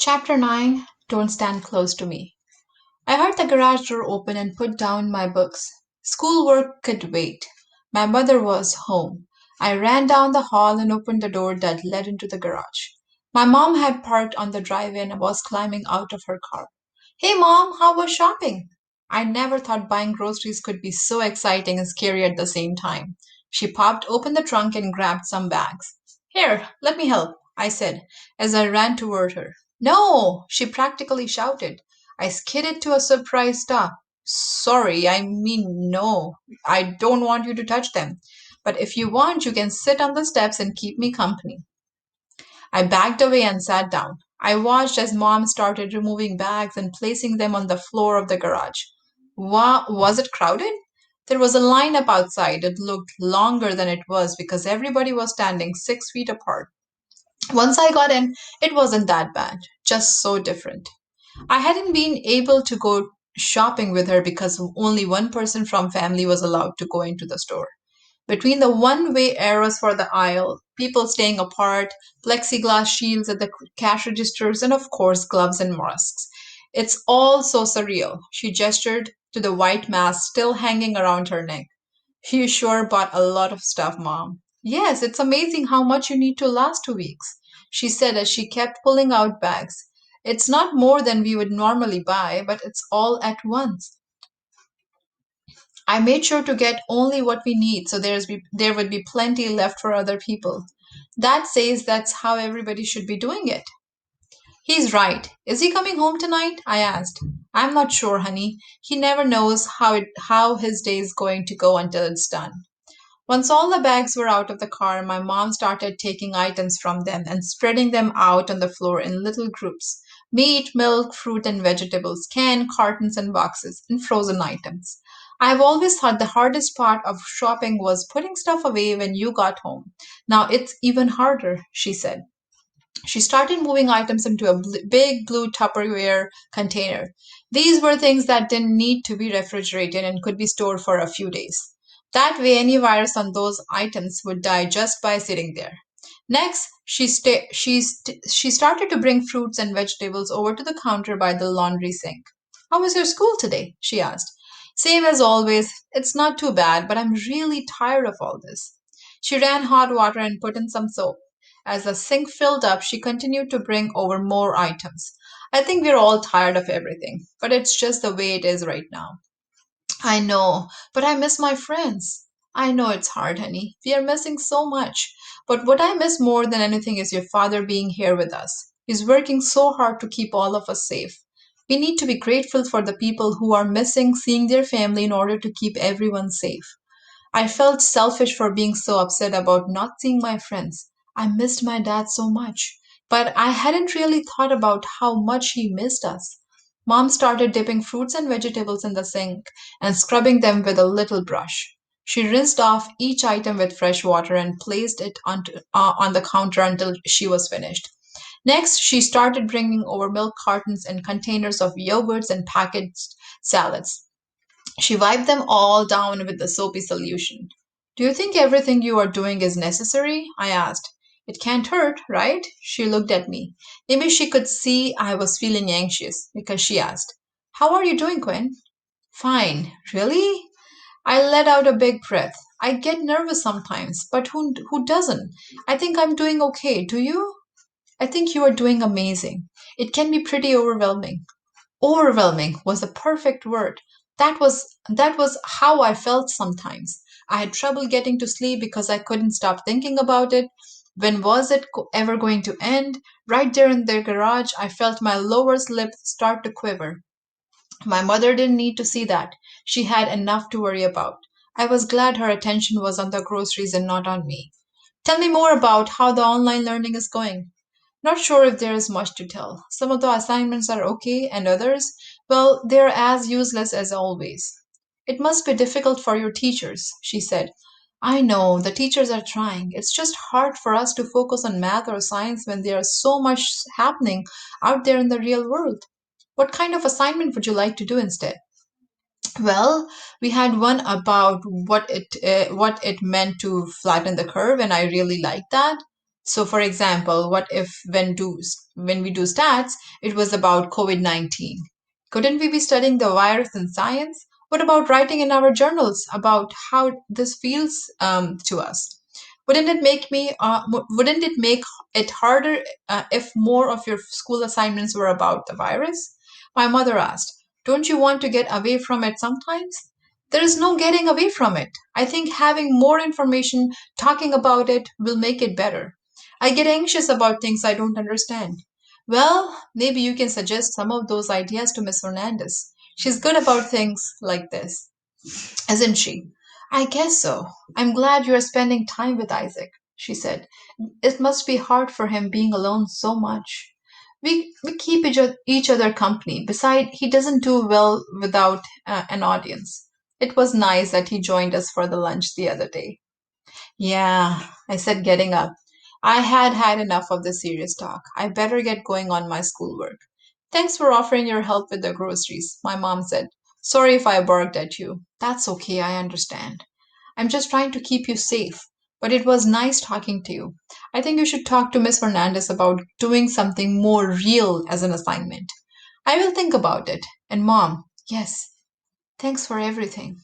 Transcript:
Chapter 9. Don't Stand Close to Me. I heard the garage door open and put down my books. Schoolwork could wait. My mother was home. I ran down the hall and opened the door that led into the garage. My mom had parked on the driveway and was climbing out of her car. Hey mom, how was shopping? I never thought buying groceries could be so exciting and scary at the same time. She popped open the trunk and grabbed some bags. Here, let me help, I said as I ran toward her. No, she practically shouted. I skidded to a surprise stop. Sorry, I mean, no, I don't want you to touch them. But if you want, you can sit on the steps and keep me company. I backed away and sat down. I watched as mom started removing bags and placing them on the floor of the garage. Was it crowded? There was a lineup outside. It looked longer than it was because everybody was standing 6 feet apart. Once I got in, it wasn't that bad, just so different. I hadn't been able to go shopping with her because only one person from family was allowed to go into the store. Between the one way arrows for the aisle, people staying apart, plexiglass shields at the cash registers, and of course, gloves and masks. It's all so surreal. She gestured to the white mask still hanging around her neck. You sure bought a lot of stuff, Mom. Yes, it's amazing how much you need to last 2 weeks, she said as she kept pulling out bags. It's not more than we would normally buy, but it's all at once. I made sure to get only what we need so there would be plenty left for other people. That says that's how everybody should be doing it. He's right. Is he coming home tonight? I asked. I'm not sure, honey. He never knows how his day is going to go until it's done. Once all the bags were out of the car, my mom started taking items from them and spreading them out on the floor in little groups: meat, milk, fruit, and vegetables, canned cartons and boxes, and frozen items. I've always thought the hardest part of shopping was putting stuff away when you got home. Now it's even harder, she said. She started moving items into a big blue Tupperware container. These were things that didn't need to be refrigerated and could be stored for a few days. That way, any virus on those items would die just by sitting there. Next, she started to bring fruits and vegetables over to the counter by the laundry sink. How was your school today? She asked. Same as always. It's not too bad, but I'm really tired of all this. She ran hot water and put in some soap. As the sink filled up, she continued to bring over more items. I think we're all tired of everything, but it's just the way it is right now. I know, but I miss my friends. I know it's hard, honey. We are missing so much. But what I miss more than anything is your father being here with us. He's working so hard to keep all of us safe. We need to be grateful for the people who are missing seeing their family in order to keep everyone safe. I felt selfish for being so upset about not seeing my friends. I missed my dad so much. But I hadn't really thought about how much he missed us. Mom started dipping fruits and vegetables in the sink and scrubbing them with a little brush. She rinsed off each item with fresh water and placed it on the counter until she was finished. Next, she started bringing over milk cartons and containers of yogurts and packaged salads. She wiped them all down with the soapy solution. Do you think everything you are doing is necessary? I asked. It can't hurt, right? She looked at me. Maybe she could see I was feeling anxious because she asked, How are you doing, Quinn? Fine. Really? I let out a big breath. I get nervous sometimes, but who doesn't? I think I'm doing okay. Do you? I think you are doing amazing. It can be pretty overwhelming. Overwhelming was the perfect word. That was how I felt sometimes. I had trouble getting to sleep because I couldn't stop thinking about it. When was it ever going to end? Right there in the garage, I felt my lower lip start to quiver. My mother didn't need to see that. She had enough to worry about. I was glad her attention was on the groceries and not on me. Tell me more about how the online learning is going. Not sure if there is much to tell. Some of the assignments are okay, and others, well, they're as useless as always. It must be difficult for your teachers, she said. I know, the teachers are trying. It's just hard for us to focus on math or science when there's so much happening out there in the real world. What kind of assignment would you like to do instead? Well, we had one about what it meant to flatten the curve, and I really liked that. So, for example, what if when we do stats, it was about COVID-19? Couldn't we be studying the virus in science? What about writing in our journals about how this feels to us? Wouldn't it make it harder if more of your school assignments were about the virus? My mother asked, "Don't you want to get away from it sometimes?" There is no getting away from it. I think having more information, talking about it, will make it better. I get anxious about things I don't understand. Well, maybe you can suggest some of those ideas to Miss Fernandez. She's good about things like this, isn't she? I guess so. I'm glad you're spending time with Isaac, she said. It must be hard for him being alone so much. We keep each other company. Besides, he doesn't do well without an audience. It was nice that he joined us for the lunch the other day. Yeah, I said, getting up. I had had enough of the serious talk. I better get going on my schoolwork. Thanks for offering your help with the groceries, my mom said. Sorry if I barked at you. That's okay, I understand. I'm just trying to keep you safe. But it was nice talking to you. I think you should talk to Miss Fernandez about doing something more real as an assignment. I will think about it. And mom, yes, thanks for everything.